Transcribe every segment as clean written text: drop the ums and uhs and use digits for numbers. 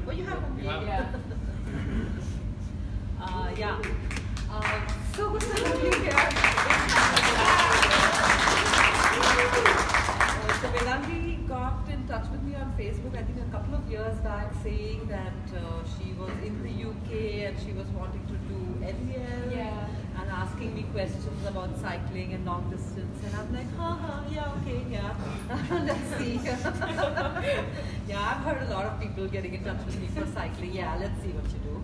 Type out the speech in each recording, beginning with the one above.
Well, you have one. Yeah. Yeah. So good to have you here. So Vedangi got in touch with me on Facebook, I think a couple of years back, saying that she was in the UK and she was wanting to do LEL. Yeah. And asking me questions about cycling and long distance, and I'm like, yeah, okay, yeah, let's see. Yeah, I've heard a lot of people getting in touch with me for cycling. Yeah, let's see what you do.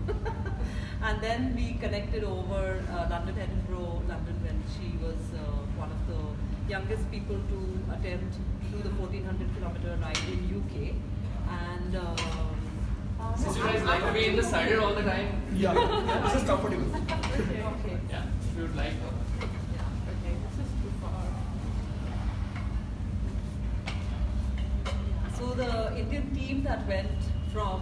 And then we connected over London, Edinburgh, London, when she was one of the youngest people to attempt to do the 1400-kilometer ride in UK. And Since you guys like to be in the saddle all the time. Yeah, this is comfortable. Okay. Yeah, if you would like. Yeah, okay. This is too far. So the Indian team that went from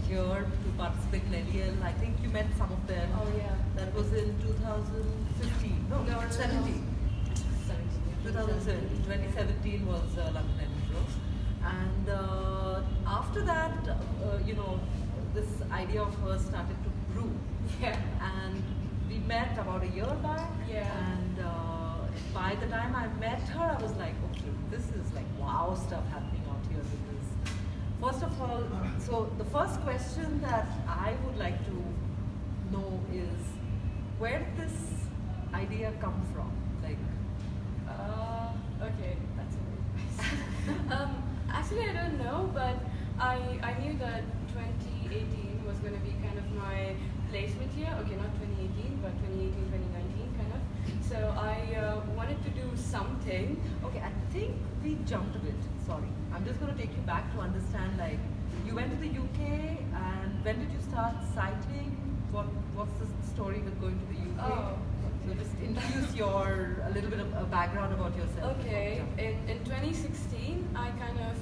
here to participate in LEL, I think you met some of them. Oh yeah. That was in 2015. No, 17. 2017. 2017 was London, Edinburgh. And after that, this idea of hers started to brew. Yeah. And we met about a year back. Yeah. And by the time I met her, I was like, okay, this is like wow stuff happening out here. Because first of all, so the first question that I would like to know is, where did this idea come from? Like, Okay, that's a weird question. Actually, I don't know, but I knew that 2018 was going to be kind of my placement year. Okay, not 2018, but 2018, 2019 kind of. So I wanted to do something. okay, I think we jumped a bit. Sorry, I'm just going to take you back to understand. Like, you went to the UK, and when did you start cycling? What's the story with going to the UK? Oh. So just introduce a little bit of a background about yourself. Okay, in 2016, I kind of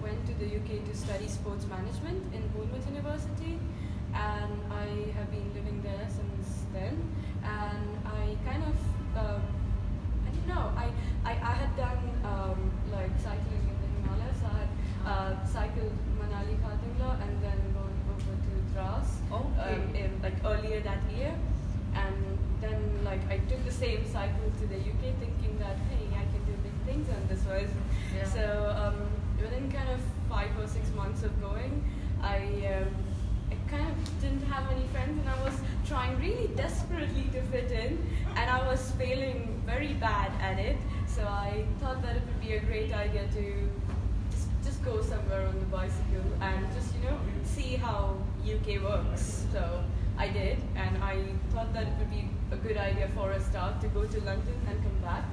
went to the UK to study sports management in Pune University, and I have been living there since then. And I kind of, I don't know, I had done like cycling in the Himalayas. I had cycled Manali Khatimla and then gone over to Dras like earlier that year. And then like I took the same cycle to the UK thinking that, hey, I can do big things on this was. Yeah. So within kind of 5 or 6 months of going, I kind of didn't have any friends, and I was trying really desperately to fit in, and I was failing very bad at it. So I thought that it would be a great idea to just go somewhere on the bicycle and just see how UK works. So I did, and I thought that it would be a good idea for a start to go to London and come back.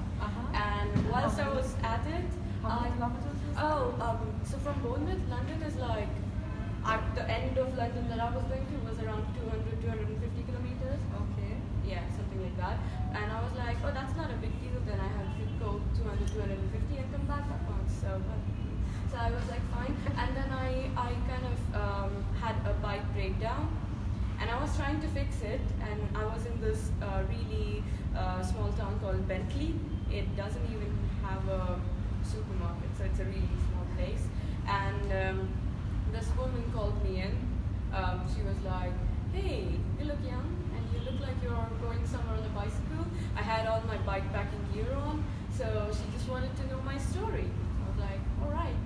And whilst I was at it, How many kilometers was that? so from Bournemouth, London is like, at the end of London that I was going to was around 200, 250 kilometers. Okay. Yeah, something like that. And I was like, oh, that's not a big deal, then I have to go 200, 250 and come back that once. So I was like, fine. And then I kind of had a bike breakdown. And I was trying to fix it, and I was in this really small town called Bentley. It doesn't even have a supermarket, so it's a really small place. And this woman called me in. She was like, hey, you look young, and you look like you're going somewhere on a bicycle. I had all my bikepacking gear on, so she just wanted to know my story. I was like, all right,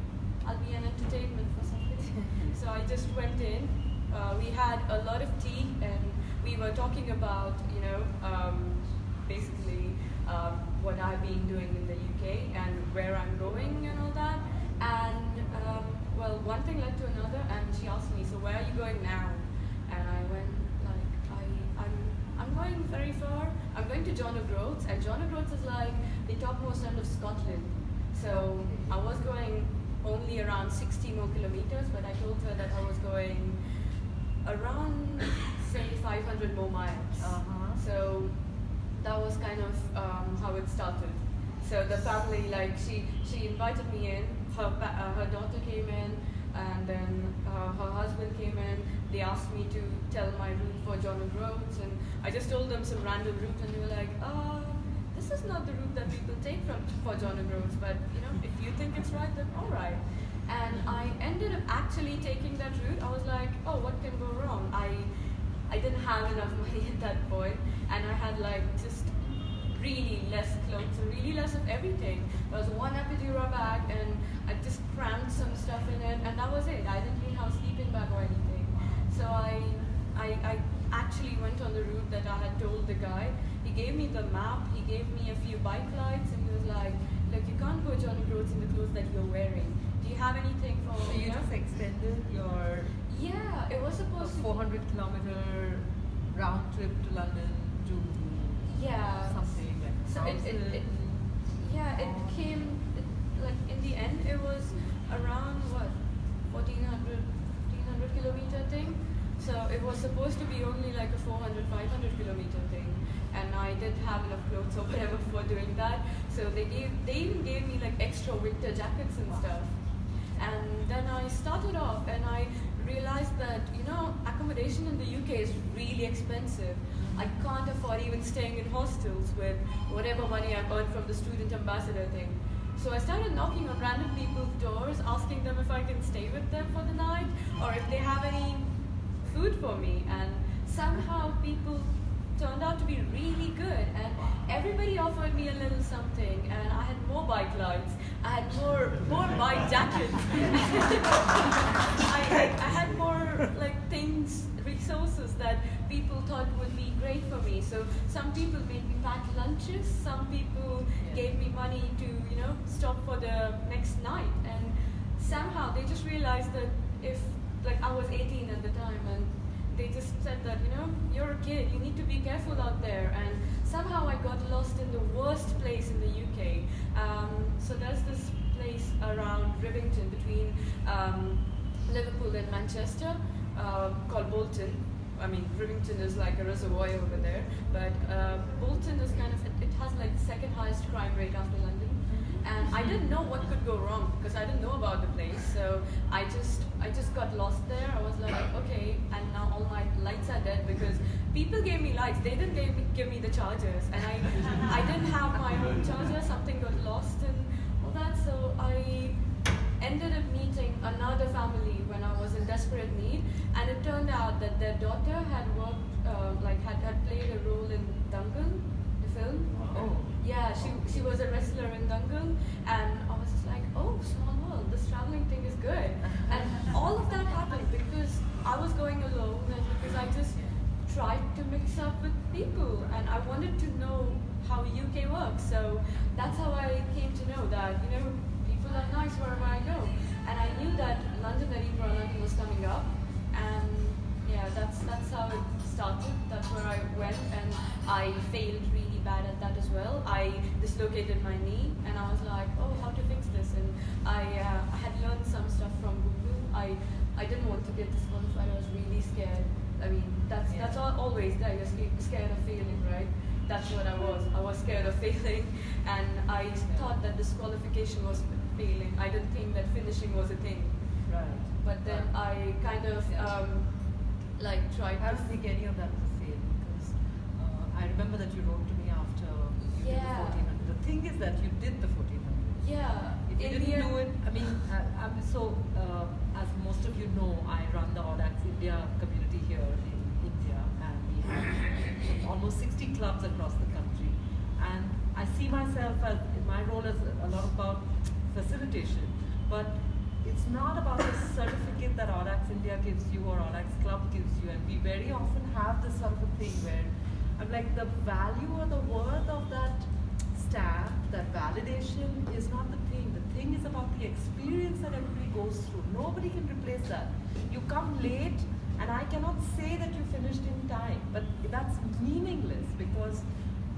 I'll be an entertainment for something. So I just went in. We had a lot of tea, and we were talking about, basically what I've been doing in the UK and where I'm going and all that. And well, one thing led to another, and she asked me, so where are you going now? And I went like, I'm going very far. I'm going to John O'Groats, and John O'Groats is like the topmost end of Scotland. So I was going only around 60 more kilometers, but I told her that I was going around, say, 500 more miles. So that was kind of how it started. So the family, like, she invited me in. Her daughter came in, and then her husband came in. They asked me to tell my route for John O'Groats, and I just told them some random route, and they were like, this is not the route that people take for John O'Groats, but if you think it's right, then all right. And I ended up actually taking that route. I was like, oh, what can go wrong? I didn't have enough money at that point, and I had like just really less clothes and really less of everything. There was one epidural bag, and I just crammed some stuff in it, and that was it. I didn't even have a sleeping bag or anything. So I actually went on the route that I had told the guy. He gave me the map, he gave me a few bike lights, and he was like, look, you can't go Johnny Roads in the clothes that you're wearing. Do you have anything for... So you just extended your... Yeah, it was supposed to... 400-kilometer round trip to London to... Yeah. Something like... So it came... like in the end, it was around, what, 1,400 kilometer thing. So it was supposed to be only like a 400, 500 kilometer thing. And I didn't have enough clothes or whatever for doing that. So they even gave me like extra winter jackets and stuff. And then I started off and I realized that, accommodation in the UK is really expensive. I can't afford even staying in hostels with whatever money I've earned from the student ambassador thing. So I started knocking on random people's doors, asking them if I can stay with them for the night or if they have any food for me. And somehow people turned out to be really good, and everybody offered me a little something, and I had more bike lights, I had more bike jackets, I had more like things, resources that people thought would be great for me. So some people made me pack lunches, some people gave me money to stop for the next night, and somehow they just realized that if like I was 18 at the time, and they just said that, you're a kid, you need to be careful out there. And somehow I got lost in the worst place in the UK. So there's this place around Rivington between Liverpool and Manchester called Bolton. I mean, Rivington is like a reservoir over there, but Bolton is kind of, it has like the second highest crime rate after London. And I didn't know what could go wrong because I didn't know about the place. So I just got lost there. I was like, okay, and now all my lights are dead because people gave me lights. They didn't give me the chargers, and I didn't have my own charger. Something got lost and all that. So I ended up meeting another family when I was in desperate need, and it turned out that their daughter had worked, had played a role in Dangal, the film. Oh. Yeah, she was a wrestler in Dangal, and I was just like, oh, small world, this traveling thing is good. And all of that happened because I was going alone and because I just tried to mix up with people, and I wanted to know how UK works. So that's how I came to know that, people are nice wherever I go. And I knew that London was coming up, and yeah, that's how it started. That's where I went, and I failed really bad at that as well. I dislocated my knee, and I was like, oh, how to fix this? And I had learned some stuff from Google. I didn't want to get disqualified. I was really scared. I mean, that's always there. You're scared of failing, right? That's what I was. I was scared of failing, and I thought that disqualification was failing. I didn't think that finishing was a thing. Right. But then I kind of tried. How did you get any of that to fail? Because I remember that you wrote to me after you did the 1400. The thing is that you did the 1400. Yeah. If you didn't do it, I mean, as most of you know, I run the Audax India community here in India, and we have almost 60 clubs across the country. And I see myself as, in my role as a lot about facilitation, but it's not about the certificate that Audax India gives you or Audax Club gives you, and we very often have this sort of a thing where I'm like, the value or the worth of that stamp, that validation is not the thing. The thing is about the experience that everybody goes through. Nobody can replace that. You come late, and I cannot say that you finished in time, but that's meaningless because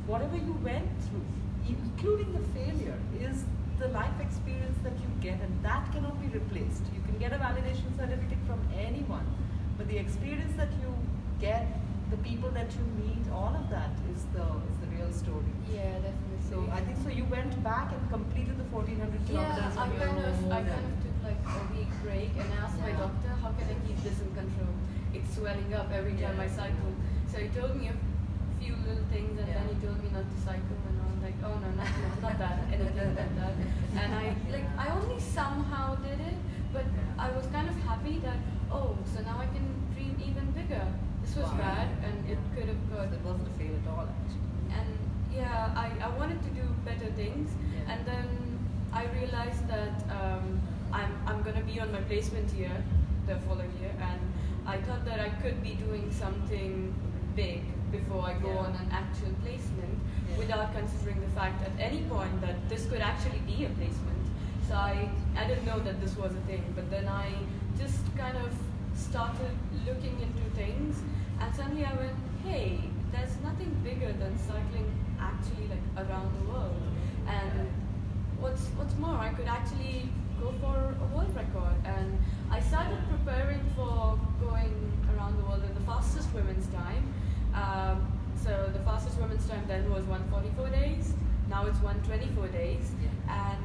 whatever you went through, including the failure, is the life experience that you get, and that cannot be replaced. You can get a validation certificate from anyone, but the experience that you get, the people that you meet, all of that is the real story. Yeah, definitely. So I think so. You went back and completed the 1400 kilometers. Yeah, I kind of took like a week break and asked my doctor, how can I keep this in control? It's swelling up every time I cycle. So he told me a few little things, and then he told me not to cycle, and I was like, oh no, not that, anything like that. And I only somehow did it, but I was kind of happy that, oh, so now I can dream even bigger. This was bad, and it could have got. It wasn't a fail at all, actually. And yeah, I wanted to do better things, and then I realized that I'm gonna be on my placement year the following year, and I thought that I could be doing something big before I go on an actual placement, without considering the fact at any point that this could actually be a placement. So I didn't know that this was a thing, but then I just kind of started looking into things, and suddenly I went, hey, there's nothing bigger than cycling actually like around the world. And what's more, I could actually go for a world record. And I started preparing for going around the world in the fastest women's time. So the fastest women's time then was 144 days. Now it's 124 days. And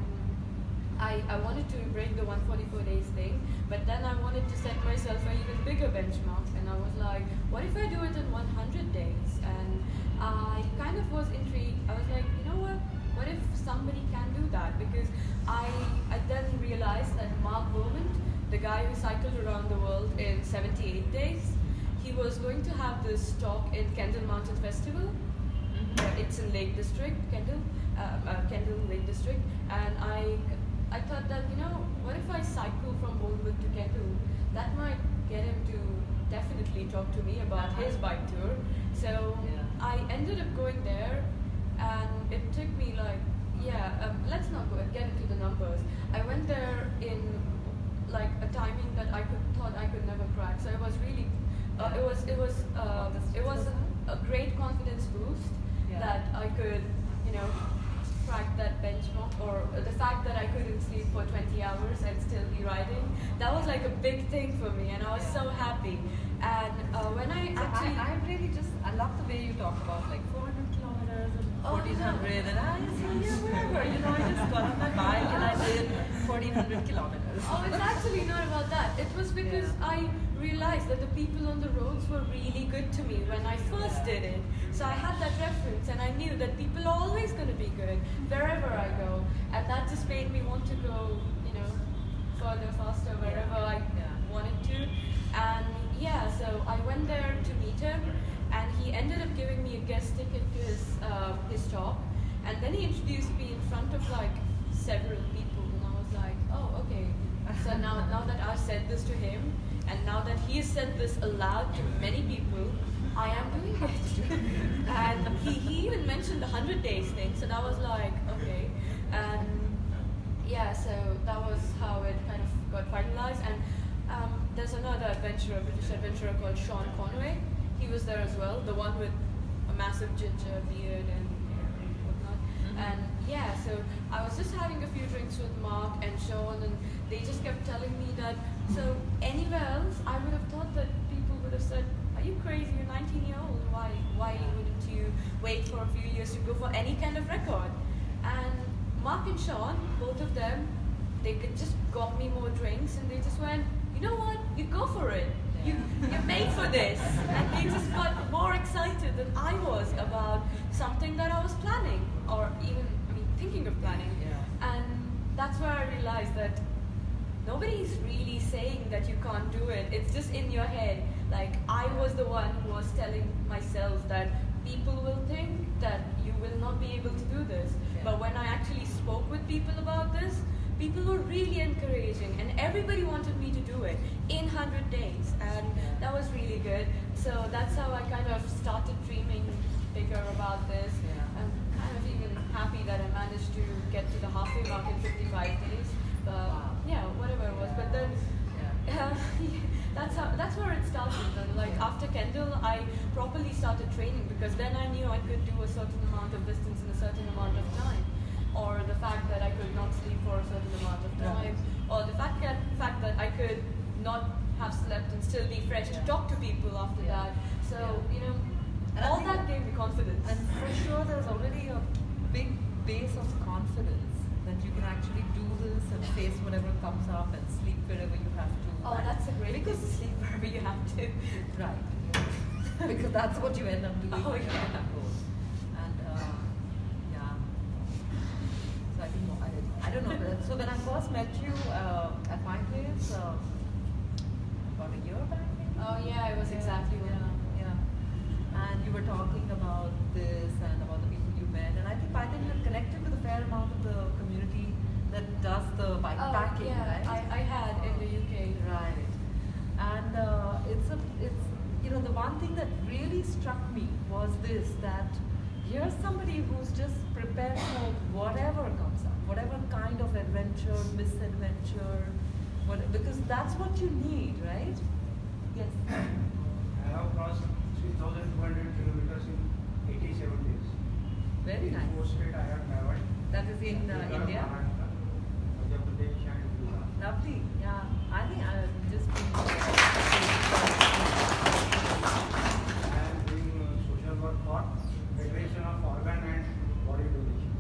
I wanted to break the 144 days thing, but then I wanted to set myself an even bigger benchmark, and I was like, what if I do it in 100 days? And I kind of was intrigued. I was like, you know what if somebody can do that? Because I then realized that Mark Bowman, the guy who cycled around the world in 78 days, he was going to have this talk in Kendall Mountain Festival. It's in Lake District, Kendall Lake District, and I thought that, you know, what if I cycle from Boulder to Kendall? That might get him to definitely talk to me about his bike tour. So I ended up going there, and it took me like, let's not get into the numbers. I went there in like a timing that I thought I could never crack. So it was really, it was a great confidence boost that I could, you know, crack that benchmark, or the fact that I couldn't sleep for 20 hours and still be riding. That was like a big thing for me, and I was so happy. And when I actually, I really I love the way you talk about like 400 kilometers and 1400, and I say, whatever, you know, I just got on my bike and I did 1400 kilometers. Oh, it's actually not about that. It was because I realized that the people on the roads were really good to me when I first did it. So I had that reference, and I knew that people are always going to be good wherever I go, and that just made me want to go, you know, further, faster, wherever I wanted to. And so I went there to meet him, and he ended up giving me a guest ticket to his talk, and then he introduced me in front of like several people, and I was like, oh, okay. So now that I've said this to him, and now that he has said this aloud to many people, I am doing it. And he even mentioned the 100 days thing, so that was like, okay. And so that was how it kind of got finalized. And there's another adventurer, British adventurer called Sean Conway. He was there as well, the one with a massive ginger beard and whatnot. And so I was just having a few drinks with Mark and Sean, and they just kept telling me that, so anywhere else, I would have thought that people would have said, are you crazy? You're 19-year-old. Why wouldn't you wait for a few years to go for any kind of record? And Mark and Sean, both of them, they could just got me more drinks, and they just went, you know what? You go for it. You're made for this. And they just got more excited than I was about something that I was planning, or even thinking of planning. And that's where I realized that nobody's really saying that you can't do it. It's just in your head. Like, I was the one who was telling myself that people will think that you will not be able to do this. But when I actually spoke with people about this, people were really encouraging, and everybody wanted me to do it in 100 days, and that was really good. So that's how I kind of started dreaming bigger about this. I'm kind of even happy that I managed to get to the halfway mark in 55 days. Whatever it was. But then that's where it started. And like after Kendall, I properly started training, because then I knew I could do a certain amount of distance in a certain amount of time, or the fact that I could not sleep for a certain amount of time, or the fact that I could not have slept and still be fresh to talk to people after that. So And all that gave me confidence. And for sure, there's already a big base of confidence that you can actually do this and face whatever comes up and sleep wherever you have to. Oh, that's a great, because sleep wherever you have to. Right. Because that's what you end up doing. Oh, when you yeah. have to go. And So I think I don't know. So when I first met you at my place, about a year back, maybe? Oh yeah, it was exactly one. Yeah. And you were talking about this and about the people you met, and I think by then you had connected with a fair amount of the community that does the bikepacking, yeah, right? I had in the UK. Right. And it's the one thing that really struck me was this, that here's somebody who's just prepared for whatever comes up, whatever kind of adventure, misadventure, because that's what you need, right? Yes. I have crossed 3,200 kilometers in 87 days. Very nice. Four states I have traveled. That is in India. Maharashtra, Madhya Pradesh and Gujarat. Lovely. Yeah. I think I just I am doing social work for Federation of Organ and Body Donation.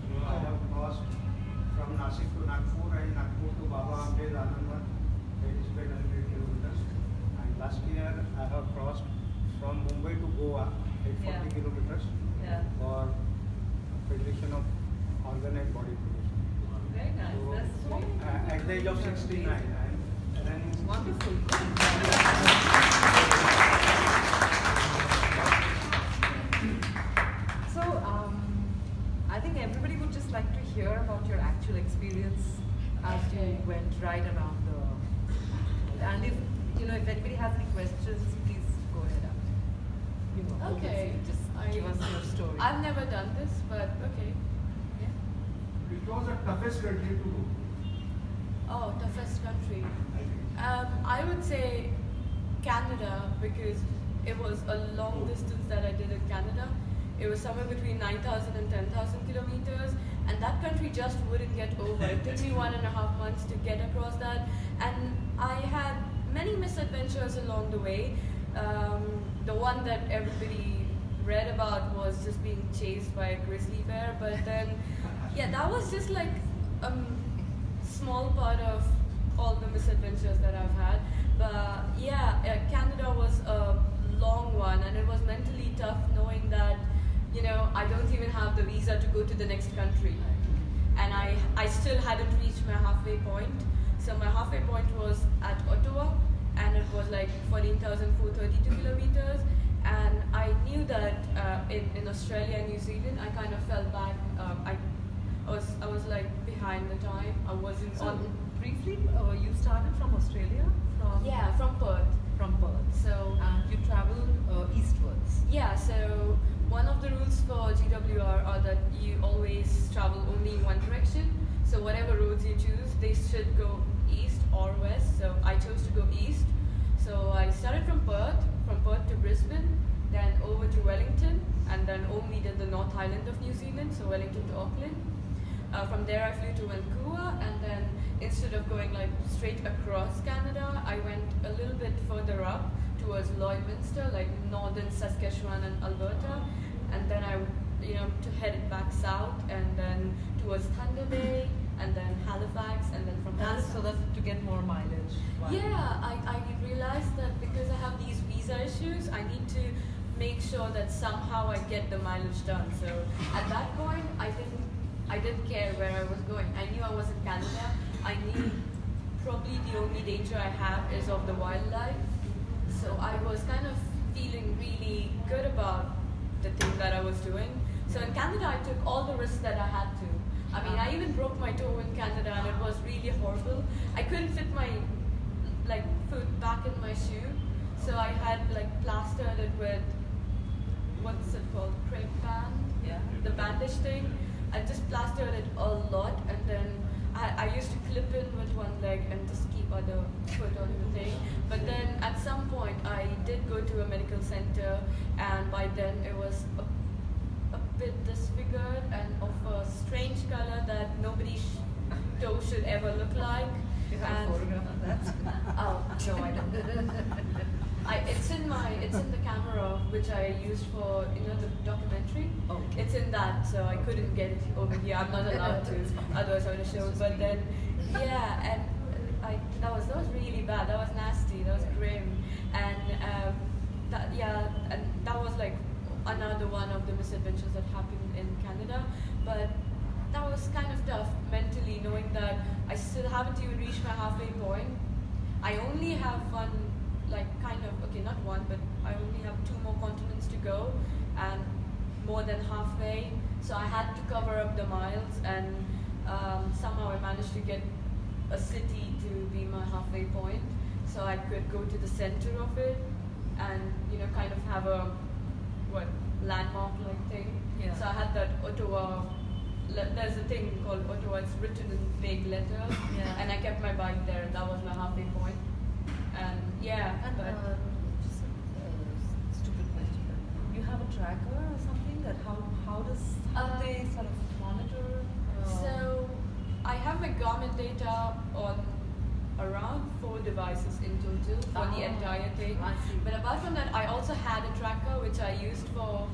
So I have crossed from Nasik to Nagpur and Nagpur to Baba Ambed Anandwan. That is 1,200 kilometers. And last year I have crossed from Mumbai to Goa, 840 kilometers Yeah. for Federation of Organ and Body Donation. Very nice. So, That's so many at the age of 69, I am running. wonderful. So, I think everybody would just like to hear about your actual experience as you went right around the world. And if anybody has any questions, please go ahead. Okay. Just give us your story. I've never done this, but okay. It was the toughest country to go. Oh, toughest country. I think. I would say Canada, because it was a long distance that I did in Canada. It was somewhere between 9,000 and 10,000 kilometers, and that country just wouldn't get over. It took me 1.5 months to get across that, and I had many misadventures along the way. The one that everybody read about was just being chased by a grizzly bear, but then, yeah, that was just like a small part of all the misadventures that I've had. But yeah, Canada was a long one, and it was mentally tough knowing that, I don't even have the visa to go to the next country. And I still hadn't reached my halfway point. So my halfway point was at Ottawa, and it was like 14,432 kilometers. And I knew that in Australia and New Zealand, I kind of fell back. I was like behind the time. I wasn't So, on. briefly, you started from Australia? Yeah, from Perth. From Perth. So And you traveled eastwards. yeah, so one of the rules for GWR are that you always travel only in one direction. So whatever roads you choose, they should go east or west. So I chose to go east. So I started from Perth to Brisbane, then over to Wellington, and then only did the North Island of New Zealand, so Wellington to Auckland. From there I flew to Vancouver, and then instead of going like straight across Canada, I went a little bit further up towards Lloydminster, like northern Saskatchewan and Alberta, and then I headed back south, and then towards Thunder Bay, and then Halifax, and then from That is Halifax. so that to get more mileage. Wow. Yeah, I realized that because I have these visa issues, I need to make sure that somehow I get the mileage done. So at that point, I didn't care where I was going. I knew I was in Canada. I knew probably the only danger I have is of the wildlife. So I was kind of feeling really good about the thing that I was doing. So in Canada, I took all the risks that I had to. I mean, I even broke my toe in Canada, and it was really horrible. I couldn't fit my foot back in my shoe, so I had plastered it with what's it called, crepe band? Yeah. The bandage thing. I just plastered it a lot, and then I used to clip in with one leg and just keep other foot on the thing. But then at some point, I did go to a medical center, and by then it was a bit disfigured and of a strange color that nobody's toe should ever look like. You have a And- photograph of that? Oh, No, I don't. it's in the camera which I used for the documentary. Okay. It's in that, so I couldn't get it over here. I'm not allowed to, otherwise I would have shown. But then, yeah, and that was really bad. That was nasty. That was grim, and that was like another one of the misadventures that happened in Canada. But that was was kind of tough mentally knowing that I still haven't even reached my halfway point. I only have one, like kind of, okay, not one, but I only have 2 more continents to go and more than halfway. So I had to cover up the miles, and somehow I managed to get a city to be my halfway point. So I could go to the center of it and, kind of have a, landmark like thing. Yeah. So I had that Ottawa, there's a thing called Ottawa, it's written in big letters. Yeah. And I kept my bike there, and that was my halfway point. And yeah, And just a stupid question. You have a tracker or something that how they sort of monitor? So I have my Garmin data on around 4 devices in total for the entire thing. I see. But apart from that, I also had a tracker which I used for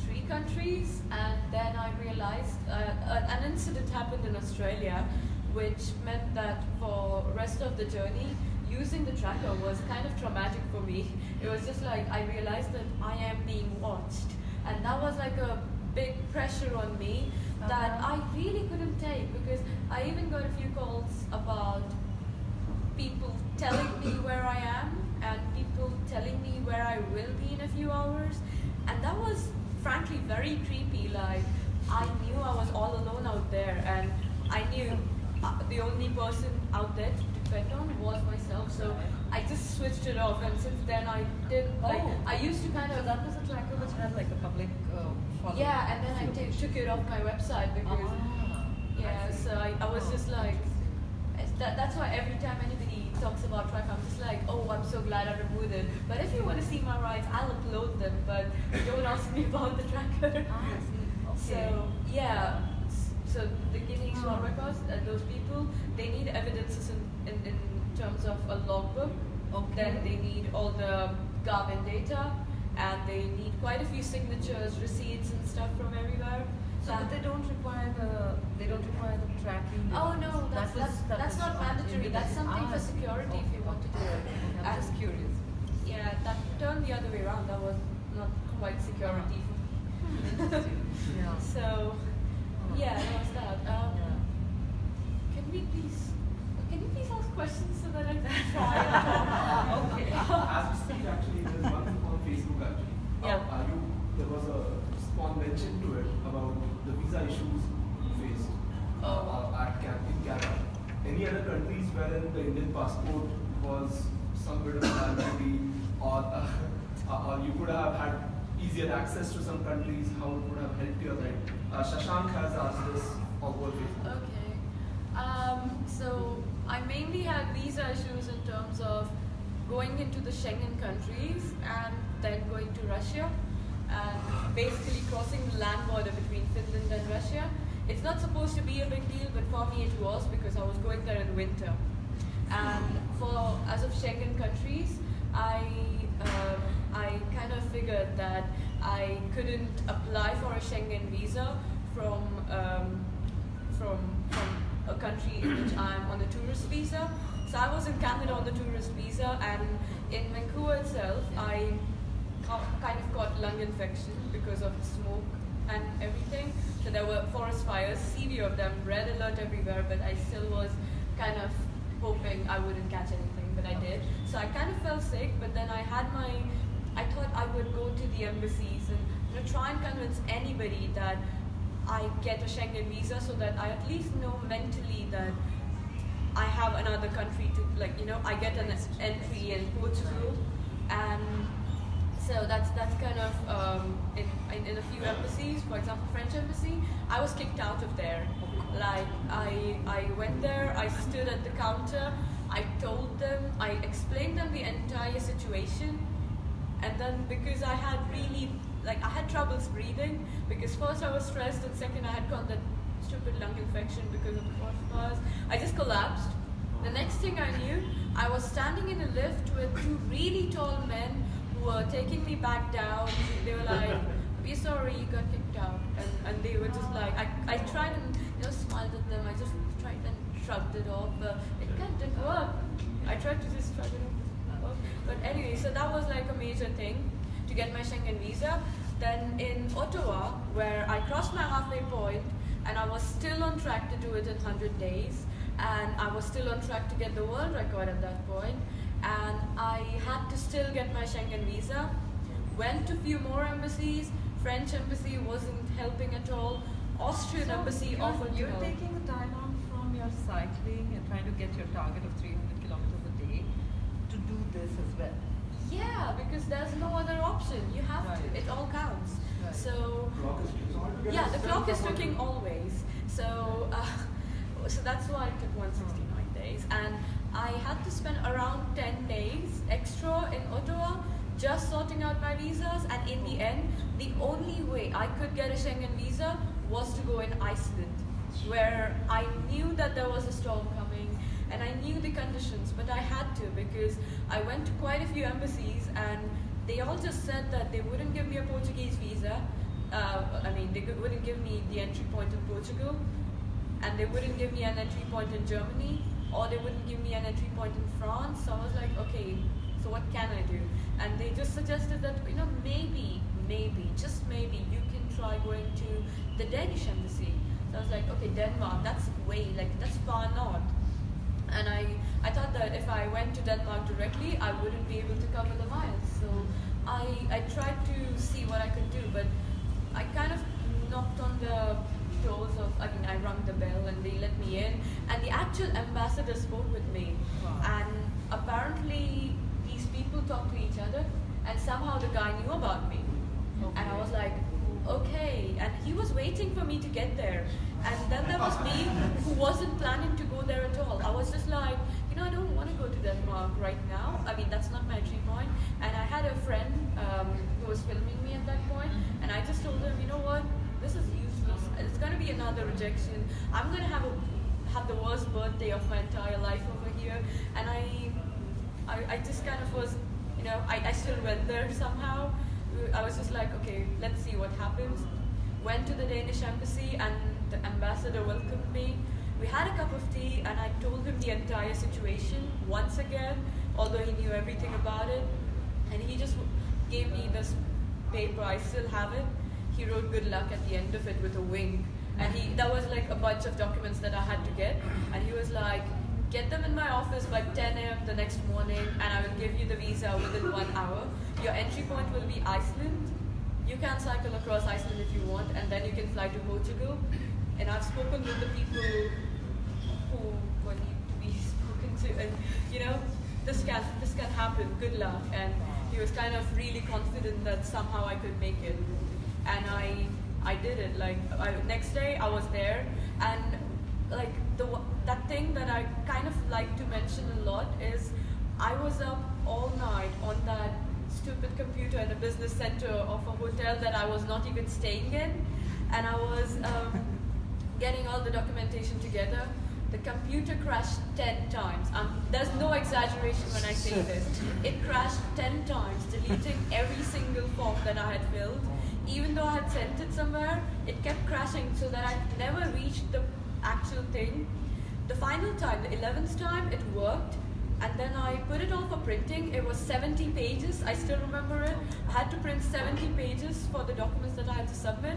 3 countries, and then I realized an incident happened in Australia, which meant that for rest of the journey, using the tracker was kind of traumatic for me. It was just like I realized that I am being watched, and that was like a big pressure on me that I really couldn't take, because I even got a few calls about people telling me where I am and people telling me where I will be in a few hours, and that was frankly very creepy. Like, I knew I was all alone out there, and I knew the only person out there to depend on was myself, so I just switched it off, and since then I did, like, I used to kind So of, that was a tracker which had like a public following. yeah, and then I took it off my website because, yeah, so I was just like, that's why every time anybody talks about track, I'm just like, oh, I'm so glad I removed it. But if you want to see my rides, I'll upload them, but don't ask me about the tracker. I see. Okay. So, yeah, so the Guinness World Records, those people, they need evidences in terms of a logbook. Okay. Then they need all the Garmin data, and they need quite a few signatures, receipts, and stuff from everywhere. So, but they don't require the tracking. Oh no, That that's was not mandatory. That's something for security if you want to do it. I'm just curious. Yeah, that turned the other way around. That was not quite security. Interesting. Yeah. So, yeah, that was that. Can you please ask questions so that I can try and talk? Okay. As we speak, actually, there's one on Facebook actually. Yeah. There was a small mention to it about the visa issues you faced in Canada. Any other countries wherein the Indian passport was some bit of a liability, or you could have had easier access to some countries, how it would have helped your life? Shashank has asked this over Facebook. Okay. So I mainly had visa issues in terms of going into the Schengen countries and then going to Russia and basically crossing the land border between Finland and Russia. It's not supposed to be a big deal, but for me it was, because I was going there in winter. And as of Schengen countries, I kind of figured that I couldn't apply for a Schengen visa from a country in which I'm on a tourist visa. So I was in Canada on the tourist visa, and in Vancouver itself, I kind of got lung infection because of smoke and everything. So there were forest fires, severe of them, red alert everywhere, but I still was kind of hoping I wouldn't catch anything, but I did. So I kind of felt sick, but then I thought I would go to the embassies and try and convince anybody that I get a Schengen visa, so that I at least know mentally that I have another country to, I get an entry in Portugal, and so that's kind of in a few embassies. For example, French embassy, I was kicked out of there. Like, I went there, I stood at the counter, I told them, I explained them the entire situation, and then because I had I had troubles breathing, because first I was stressed, and second I had got that stupid lung infection because of the forest fires, I just collapsed. The next thing I knew, I was standing in a lift with 2 really tall men who were taking me back down. They were like, "We're sorry, you got kicked out," and they were just like, I tried and smiled at them. I just tried and shrugged it off, but it kind of didn't work. I tried to just shrug it off, but anyway, so that was like a major thing to get my Schengen visa. Then in Ottawa, where I crossed my halfway point, and I was still on track to do it in 100 days, and I was still on track to get the world record at that point, and I had to still get my Schengen visa. Went to few more embassies. French embassy wasn't helping at all. Austrian embassy offered to You're help. taking the time out from your cycling and trying to get your target of 300 kilometers a day to do this as well. Yeah, because there's no other option. You have Right. to. It all counts. Right. So Clock is ticking. yeah, the clock is ticking always. So so that's why it took 169 days, and I had to spend around 10 days extra in Ottawa just sorting out my visas. And in the end, the only way I could get a Schengen visa was to go in Iceland, where I knew that there was a storm coming and I knew the conditions, but I had to, because I went to quite a few embassies and they all just said that they wouldn't give me a Portuguese visa. They wouldn't give me the entry point in Portugal, and they wouldn't give me an entry point in Germany, or they wouldn't give me an entry point in France. So I was like, okay, so what can I do? And they just suggested that, maybe, just maybe, you can try going to the Danish embassy. So I was like, okay, Denmark, that's far north. And I thought that if I went to Denmark directly, I wouldn't be able to cover the miles. So I tried to see what I could do, but I kind of knocked on the doors of, I rang the bell and they let me in, and the actual ambassador spoke with me. Wow. And apparently these people talk to each other, and somehow the guy knew about me. Okay. And I was like, okay. And he was waiting for me to get there. And then there was me, who wasn't planning to go there at all. I was just like, I don't want to go to Denmark right now. That's not my entry point. And I had a friend who was filming me at that point, and I just told him, you know what, this is useless. It's going to be another rejection. I'm going to have the worst birthday of my entire life over here. And I just kind of was, I still went there somehow. I was just like, okay, let's see what happens. Went to the Danish embassy, and the ambassador welcomed me. We had a cup of tea, and I told him the entire situation once again, although he knew everything about it. And he just gave me this paper. I still have it. He wrote good luck at the end of it with a wink. And that was like a bunch of documents that I had to get. And he was like, get them in my office by 10 a.m. the next morning, and I will give you the visa within 1 hour. Your entry point will be Iceland. You can cycle across Iceland if you want, and then you can fly to Portugal. And I've spoken with the people who need to be spoken to, and this can happen. Good luck. And he was kind of really confident that somehow I could make it, and I did it. Next day I was there, and that thing that I kind of like to mention a lot is I was up all night on that stupid computer in a business center of a hotel that I was not even staying in, and I was getting all the documentation together. The computer crashed 10 times. There's no exaggeration when I say this. It crashed 10 times, deleting every single form that I had filled. Even though I had sent it somewhere, it kept crashing so that I never reached the actual thing. The final time, the 11th time, it worked. And then I put it all for printing. It was 70 pages. I still remember it. I had to print 70 pages for the documents that I had to submit.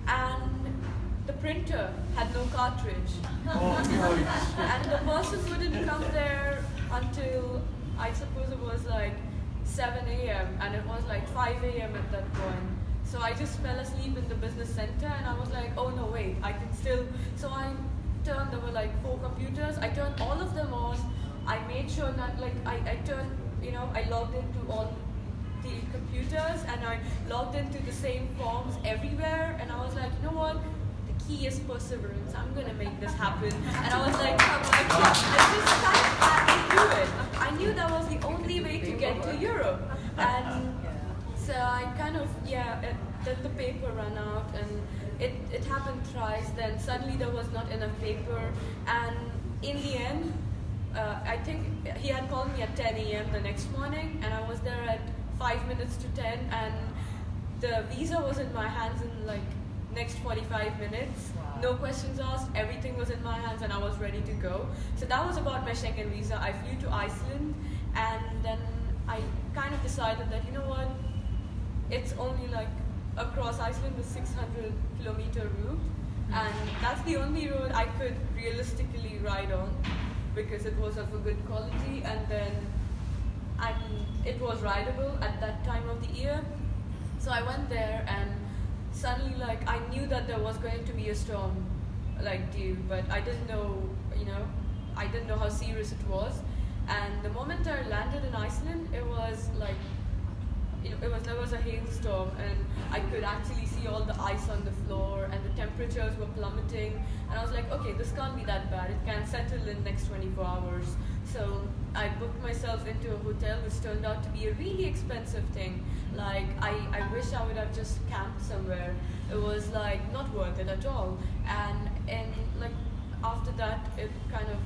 And the printer had no cartridge. And the person wouldn't come there until, I suppose it was 7 a.m. and it was 5 a.m. at that point. So I just fell asleep in the business center, and I was like, oh no, wait, I can still. So I turned, there were 4 computers. I turned all of them on. I made sure that I turned, I logged into all the computers, and I logged into the same forms everywhere, and I was like, you know what? The key is perseverance. I'm gonna make this happen. And I was like, oh my God, I knew it. I knew that was the only way to get to Europe. And so I kind of, then the paper ran out, and it happened thrice. Then suddenly there was not enough paper, and in the end, I think he had called me at 10 a.m. the next morning, and I was there at 5 minutes to 10, and the visa was in my hands in next 45 minutes. Wow. No questions asked, everything was in my hands, and I was ready to go. So that was about my Schengen visa. I flew to Iceland, and then I kind of decided that, you know what, it's only across Iceland, the 600 kilometer route, and that's the only road I could realistically ride on because it was of a good quality, and it was rideable at that time of the year. So I went there, and suddenly, like, I knew that there was going to be a storm, like, due, but I didn't know, I didn't know how serious it was. And the moment I landed in Iceland, it was like, there was a hailstorm, and I could actually see all the ice on the floor, and the temperatures were plummeting. And I was like, okay, this can't be that bad. It can settle in next 24 hours. So I booked myself into a hotel, which turned out to be a really expensive thing. Like, I wish I would have just camped somewhere. It was like not worth it at all. And like after that, it kind of,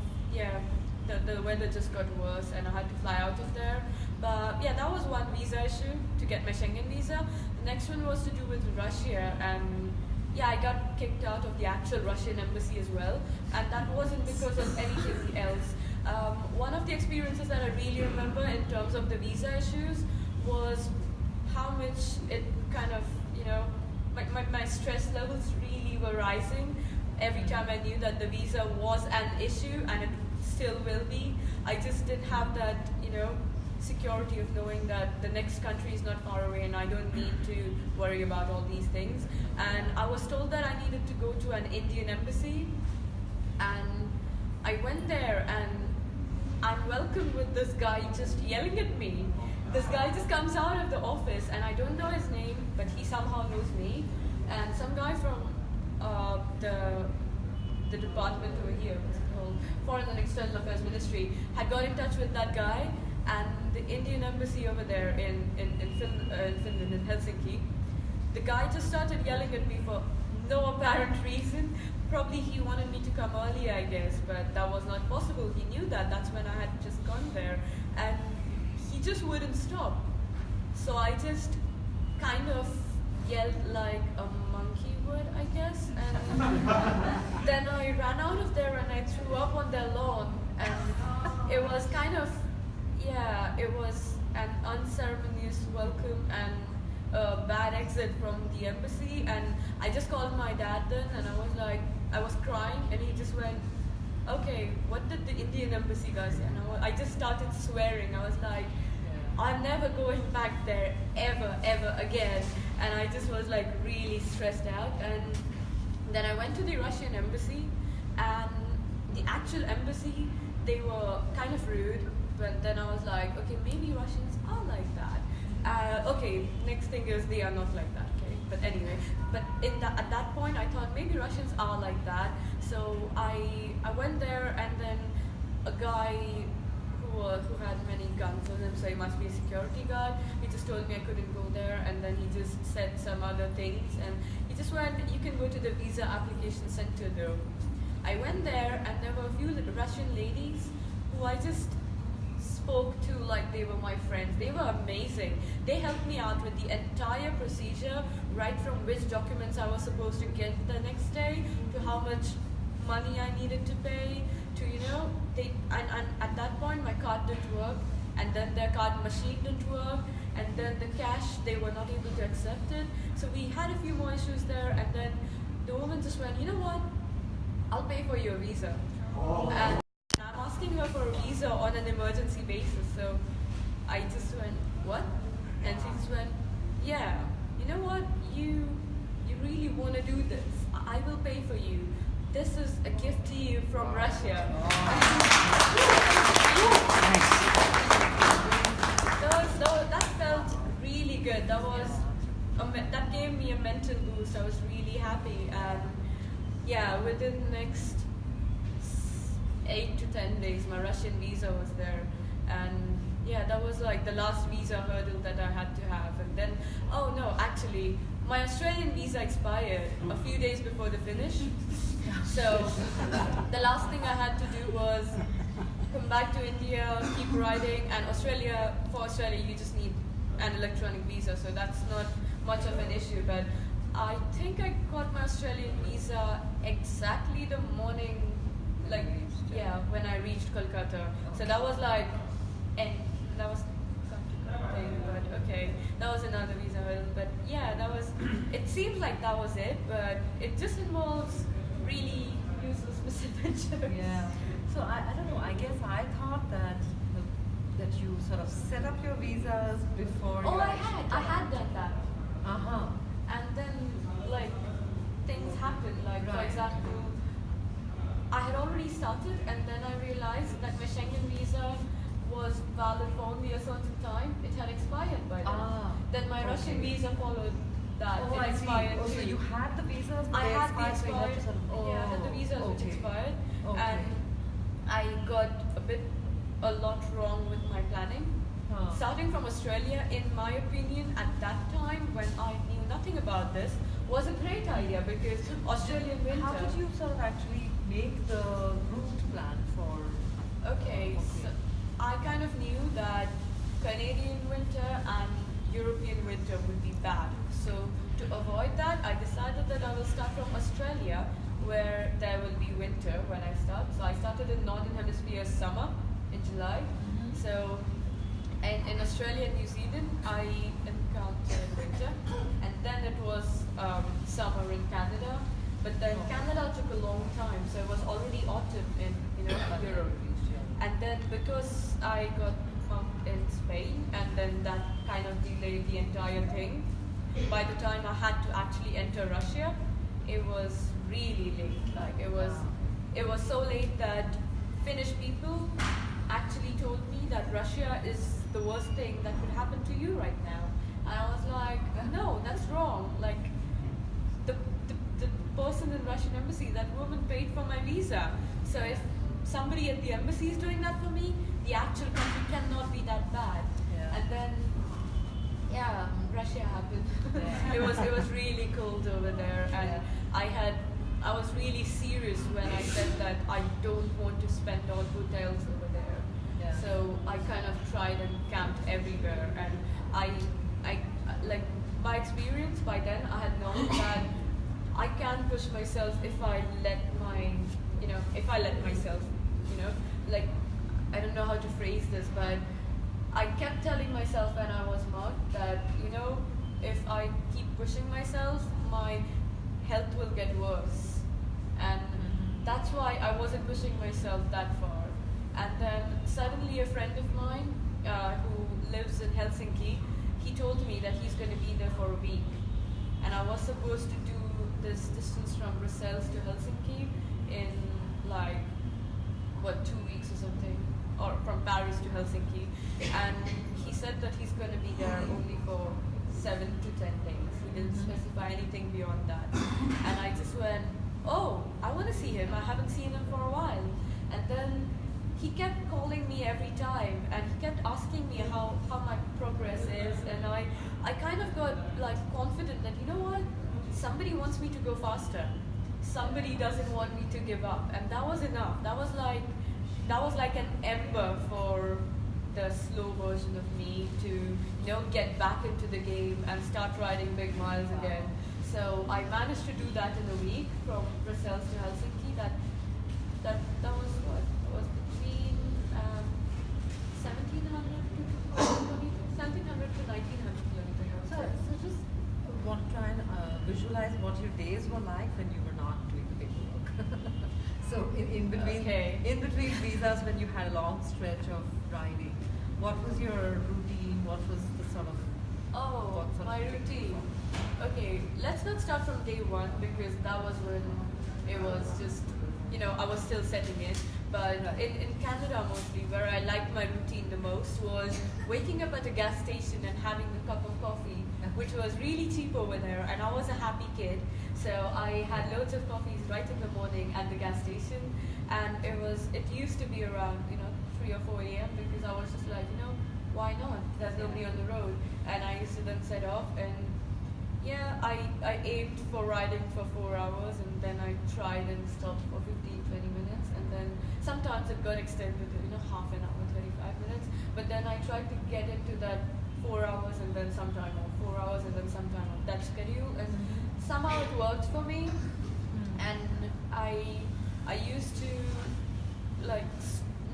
the weather just got worse, and I had to fly out of there. But yeah, that was one visa issue, to get my Schengen visa. The next one was to do with Russia, and yeah, I got kicked out of the actual Russian embassy as well, and that wasn't because of anything else. One of the experiences that I really remember in terms of the visa issues was how much it kind of, my stress levels really were rising every time I knew that the visa was an issue, and it still will be. I just didn't have that, security of knowing that the next country is not far away and I don't need to worry about all these things. And I was told that I needed to go to an Indian embassy, and I went there, and I'm welcomed with this guy just yelling at me. This guy just comes out of the office, and I don't know his name, but he somehow knows me. And some guy from the department over here, what's it called, Foreign and External Affairs Ministry, had got in touch with that guy, and the Indian embassy over there in Finland, in Helsinki, the guy just started yelling at me for no apparent reason. Probably he wanted me to come early, I guess, but that was not possible. He knew that. That's when I had just gone there, and he just wouldn't stop. So I just kind of yelled like a monkey would, I guess, and then I ran out of there and I threw up on their lawn, and it was kind of, it was an unceremonious welcome and a bad exit from the embassy. And I just called my dad then, and I was crying, and he just went, okay, what did the Indian embassy guys say? And I just started swearing. I was like, I'm never going back there ever again. And I just was like really stressed out. And then I went to the Russian embassy, and the actual embassy, they were kind of rude, but then I was like, okay, maybe Russians are like that. Okay, next thing is they are not like that, okay? But anyway, at that point I thought maybe Russians are like that. So I went there, and then a guy who had many guns on him, so he must be a security guard. He just told me I couldn't go there, and then he just said some other things, and he just went, you can go to the visa application center though. I went there, and there were a few Russian ladies who I just spoke to like they were my friends. They were amazing. They helped me out with the entire procedure, right from which documents I was supposed to get the next day, to how much money I needed to pay, to, and at that point my card didn't work, and then their card machine didn't work, and then the cash, they were not able to accept it. So we had a few more issues there, and then the woman just went, you know what, I'll pay for your visa. Oh. And I'm asking her for a visa on an emergency basis, so I just went, what? And she just went, yeah, you know what, you really want to do this, I will pay for you. This is a gift to you from Russia. So that felt really good. That gave me a mental boost. I was really happy, and yeah, within the next 8 to 10 days, my Russian visa was there, and yeah, that was like the last visa hurdle that I had to have. And then, oh no, actually, my Australian visa expired a few days before the finish. So the last thing I had to do was come back to India, keep riding, and for Australia you just need an electronic visa, so that's not much of an issue. But I think I got my Australian visa exactly the morning, when I reached Kolkata. So that was like, that was but okay, that was another visa hurdle. But yeah, it seems like that was it, but it just involves really useless misadventures. Yeah. So I don't know. I guess I thought that that you sort of set up your visas before. Oh, you I had done that. Uh huh. And then like things happened. Like for Right. example, I had already started, and then I realized that my Schengen visa was valid for only a certain time. It had expired by then. Ah, Then my Russian okay. visa followed that. Oh, It I see. expired Oh, so too. you had the visas, but I they had the expired, so you had to expired. sort of. Yeah, I had the Oh, visas which okay. expired, Okay. and I got a lot wrong with my planning. Huh. Starting from Australia, in my opinion, at that time when I knew nothing about this, was a great idea because Australian winter. How did you sort of actually make the route plan for? Okay, so I kind of knew that Canadian winter and European winter would be bad. So to avoid that, I decided that I will start from Australia, where there will be winter when I start. So I started in Northern Hemisphere summer in July. So and in Australia and New Zealand, I encountered winter, and then it was summer in Canada. But then Canada took a long time, so it was already autumn in Europe. And then because I got bumped in Spain, and then that kind of delayed the entire thing. By the time I had to actually enter Russia, it was really late. Like it was so late that Finnish people actually told me that Russia is the worst thing that could happen to you right now. And I was like, no, that's wrong. Like the person in Russian embassy, that woman paid for my visa. So if somebody at the embassy is doing that for me, the actual country cannot be that bad. Yeah. And then Russia happened. Yeah. It was really cold over there, and I was really serious when I said that I don't want to spend on hotels over there. Yeah. So I kind of tried and camped everywhere, and I like by experience by then I had known that I can push myself if I let myself, like I don't know how to phrase this, but I kept telling myself when I was marked that, if I keep pushing myself, my health will get worse. And that's why I wasn't pushing myself that far. And then suddenly a friend of mine who lives in Helsinki, he told me that he's going to be there for a week. And I was supposed to do this distance from Brussels to Helsinki in 2 weeks or something, or from Paris to Helsinki. And he said that he's going to be there only for 7 to 10 days. He didn't specify anything beyond that. And I just went, oh, I want to see him. I haven't seen him for a while. And then he kept calling me every time, and he kept asking me how my progress is. And I kind of got confident that, you know what, somebody wants me to go faster. Somebody doesn't want me to give up. And that was enough. That was like an ember for the slow version of me to get back into the game and start riding big miles again. So I managed to do that in a week from Brussels to Helsinki. That was what? It was between 1700 to 1900 kilometers. So just want to try and visualize what your days were like when you were not doing the paperwork. So in between visas, when you had a long stretch of riding, what was your routine? What was the sort of My routine. Okay, let's not start from day one because that was when it was just, I was still setting it. But in Canada mostly, where I liked my routine the most was waking up at a gas station and having a cup of coffee, which was really cheap over there, and I was a happy kid. So I had loads of coffees right in the morning at the gas station, and it used to be around 3 or 4 a.m. because I was just like, why not? There's nobody on the road. And I used to then set off, and I aimed for riding for 4 hours, and then I tried and stopped for 15-20 minutes, and then sometimes it got extended to half an hour, 35 minutes. But then I tried to get into that 4 hours and then sometime off, 4 hours and then sometime off, that schedule, and somehow it worked for me. And I used to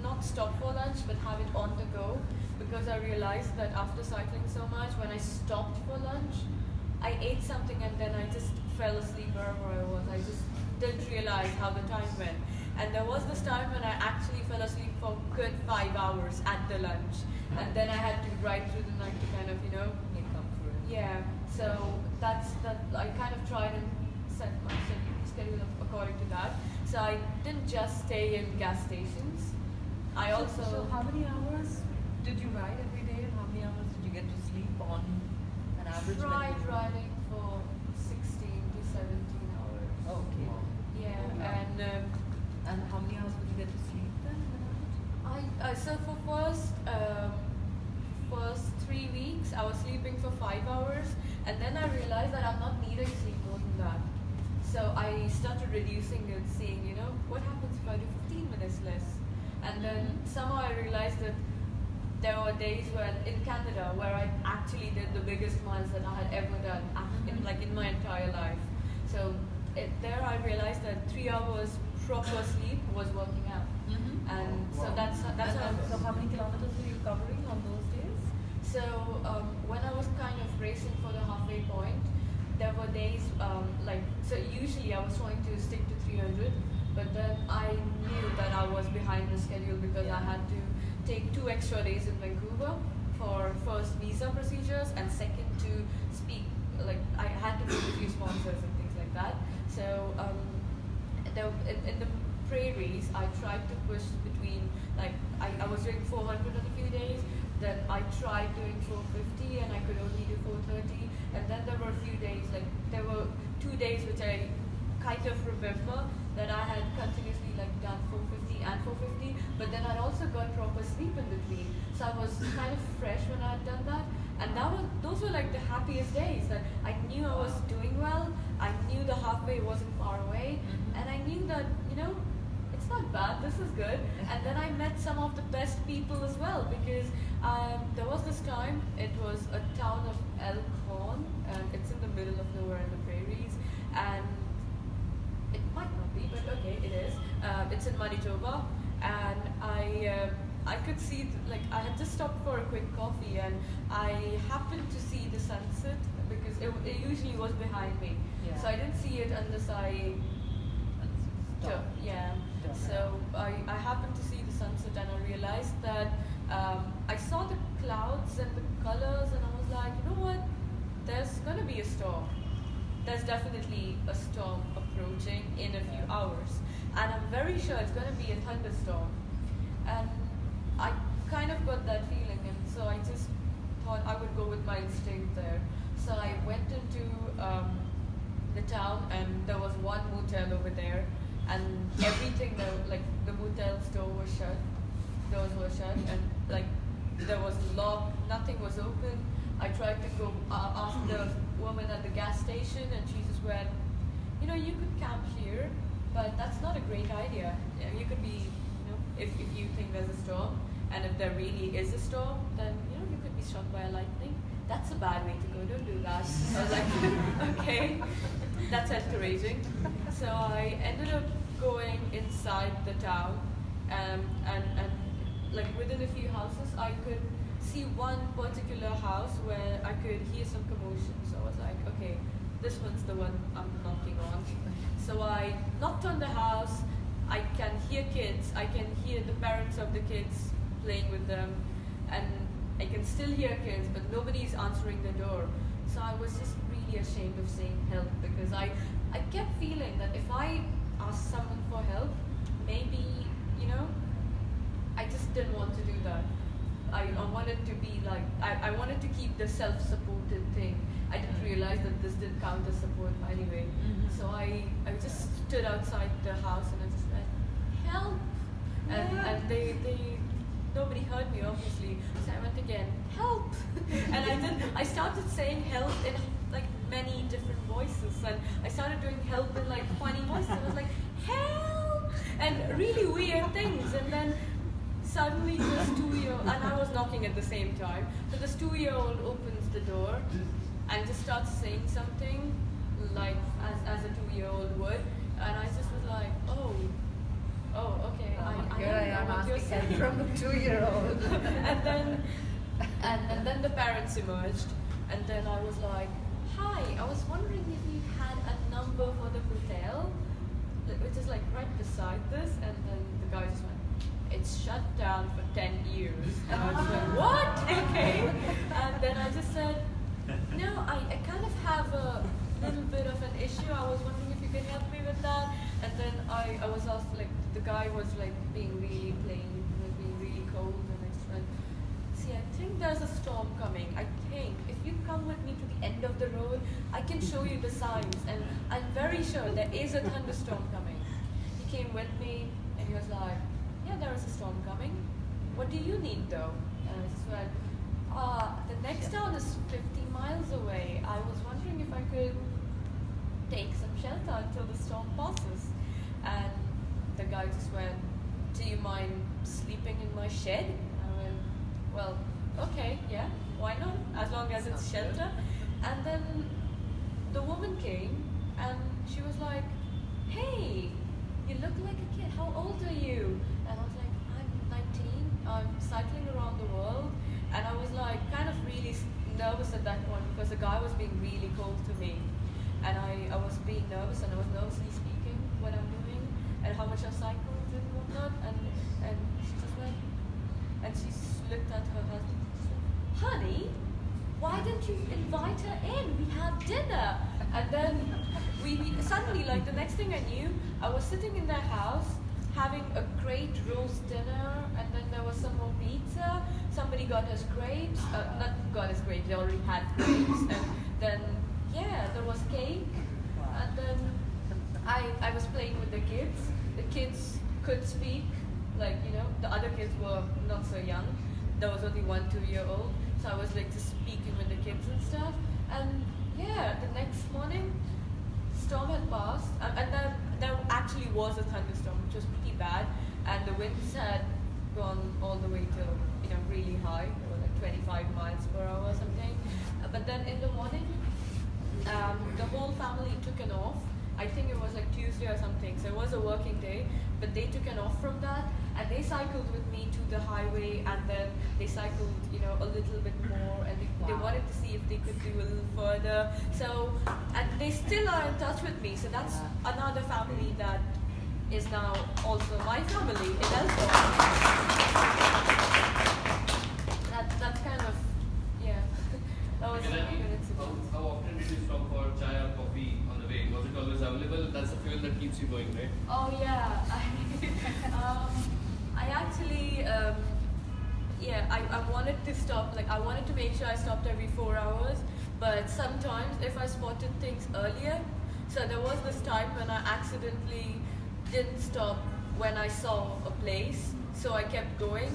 not stop for lunch but have it on the go, because I realized that after cycling so much, when I stopped for lunch, I ate something and then I just fell asleep wherever I was. I just didn't realize how the time went. And there was this time when I actually fell asleep for good 5 hours at the lunch. And then I had to ride through the night to kind of, Make up for it. yeah. So that's that. I kind of tried and set my schedule according to that. So I didn't just stay in gas stations. I also So how many hours did you ride every day, and how many hours did you get to sleep on an average? tried riding for 16 to 17 hours. Okay. Yeah, And how many hours would you get to sleep then in the night? I so for first 3 weeks I was sleeping for 5 hours, and then I realized that I'm not needing sleep more than that. So I started reducing it, seeing what happens if I do 15 minutes less, and then somehow I realized that there were days when in Canada where I actually did the biggest miles that I had ever done in my entire life. So there I realized that 3 hours proper sleep was working out. And so that's how. So how many kilometers were you covering on those days? So when I was kind of racing for the halfway point, there were days so usually I was trying to stick to 300, but then I knew that I was behind the schedule because I had to take 2 extra days in Vancouver for first visa procedures, and second to speak. I had to meet a few sponsors and things like that. So in the prairies, I tried to push between I was doing 400 on a few days. Then I tried doing 450 and I could only do 430. And then there were a few days, there were 2 days which I kind of remember that I had continuously done 450 and 450, but then I'd also got proper sleep in between. So I was kind of fresh when I had done that. And those were the happiest days, that I knew I was doing well, I knew the halfway wasn't far away, and I knew that, it's not bad, this is good. And then I met some of the best people as well, because there was this time, it was a town of Elkhorn, and it's in the middle of nowhere in the prairies, and it might not be, but okay, it is. It's in Manitoba, and I could see, I had just stopped for a quick coffee, and I happened to see the sunset because it usually was behind me. Yeah. So I didn't see it unless I Stop. yeah. Stop. So I happened to see the sunset, and I realized that I saw the clouds and the colors, and I was like, you know what? There's gonna be a storm. There's definitely a storm approaching in a few hours, and I'm very sure it's gonna be a thunderstorm. And I kind of got that feeling, and so I just thought I would go with my instinct there. So I went into the town, and there was one motel over there, and everything the motel store was shut, doors were shut, and there was locked, nothing was open. I tried to go ask the woman at the gas station, and she just went, you could camp here, but that's not a great idea. You could be, if you think there's a storm, and if there really is a storm, then you could be struck by a lightning. That's a bad way to go, don't do that. I was like, okay, that's encouraging. So I ended up going inside the town, and within a few houses, I could see one particular house where I could hear some commotion. So I was like, okay, this one's the one I'm knocking on. So I knocked on the house. I can hear kids. I can hear the parents of the kids playing with them, and I can still hear kids, but nobody's answering the door. So I was just really ashamed of saying help, because I kept feeling that if I asked someone for help, maybe, I just didn't want to do that. I wanted to be I wanted to keep the self-supported thing. I didn't realize that this did count as support anyway. So I just stood outside the house, and I just went, help! And they nobody heard me, obviously. So I went again, help! And I started saying help in many different voices, and I started doing help in 20 voices. I was like, help! And really weird things. And then suddenly this 2-year-old, and I was knocking at the same time, so this 2-year-old opens the door and just starts saying something as a 2-year-old would, and I just was like, oh, okay, Here I am what you're asking saying. help from a 2-year-old. and then the parents emerged, and then I was like, hi, I was wondering if you had a number for the hotel. which is like right beside this, and then the guy just went, it's shut down for 10 years. And I was like, what? Okay. And then I just said, no, I kind of have a little bit of an issue. I was wondering if you could help me with that. And then I was asked, like, the guy was like being really plain, like being really cold, and I just went, see, I think there's a storm coming. I think if you come with me to the end of the road, I can show you the signs, and I'm very sure there is a thunderstorm coming. He came with me, and he was like, yeah, there is a storm coming. What do you need though? And I just went, the next town is 50 miles away. I was wondering if I could take some shelter until the storm passes. And the guy just went, do you mind sleeping in my shed? I went, well, okay, yeah, why not? As long as it's shelter. And then the woman came and she was like, hey, you look like a kid. How old are you? And I was like, I'm 19. I'm cycling around the world. And I was like kind of really nervous at that point because the guy was being really cold to me. And I was being nervous, and I was nervously speaking what I'm doing and how much I cycled and whatnot. And she just went, and she looked at her husband and said, honey, why didn't you invite her in? We have dinner. And then we suddenly, like the next thing I knew, I was sitting in their house having a great roast dinner, and then there was some more pizza. Somebody got us grapes, not got us grapes, they already had grapes. And then, yeah, there was cake. And then I was playing with the kids. The kids could speak, like, you know, the other kids were not so young. There was only 1 2-year-old. So I was like just speaking with the kids and stuff. And yeah, the next morning, storm had passed, and then there actually was a thunderstorm, which was pretty bad, and the winds had gone all the way to, you know, really high. They were like 25 miles per hour or something. But then in the morning, the whole family took an off. I think it was like Tuesday or something, so it was a working day, but they took an off from that, and they cycled with me to the highway, and then they cycled, you know, a little bit more, and they wanted to see if they could do a little further. So, and they still are in touch with me, so that's another family that is now also my family in Elford. That's kind of, yeah, that was a good incident. How often did you stop for chai or coffee on the way? Was it always available? That's the fuel that keeps you going, right? Oh yeah, I actually, I wanted to stop, like I wanted to make sure I stopped every 4 hours, but sometimes if I spotted things earlier, so there was this time when I accidentally didn't stop when I saw a place, so I kept going,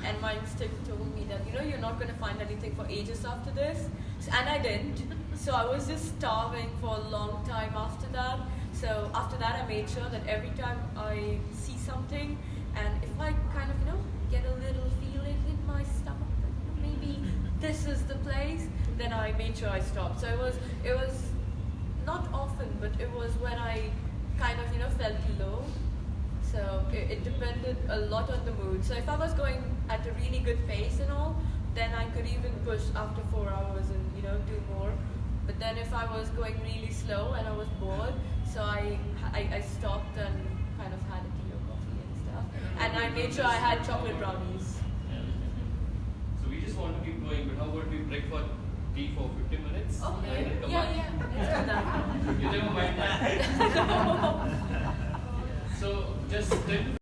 and my instinct told me that, you know, you're not going to find anything for ages after this, and I didn't, so I was just starving for a long time after that. So after that I made sure that every time I see something, and if I kind of, you know, get a little feeling in my stomach that, you know, maybe this is the place, then I made sure I stopped. So it was not often, but it was when I kind of, you know, felt low. So it depended a lot on the mood. So if I was going at a really good pace and all, then I could even push after 4 hours and, you know, do more. But then if I was going really slow and I was bored, so I stopped and kind of had a tea or coffee and stuff. And I made sure I had chocolate brownies. So we just want to keep going, but how about we break for tea for 15 minutes? Okay. And then come Yeah, back? yeah. Let's do that. You never mind that, right? So just 10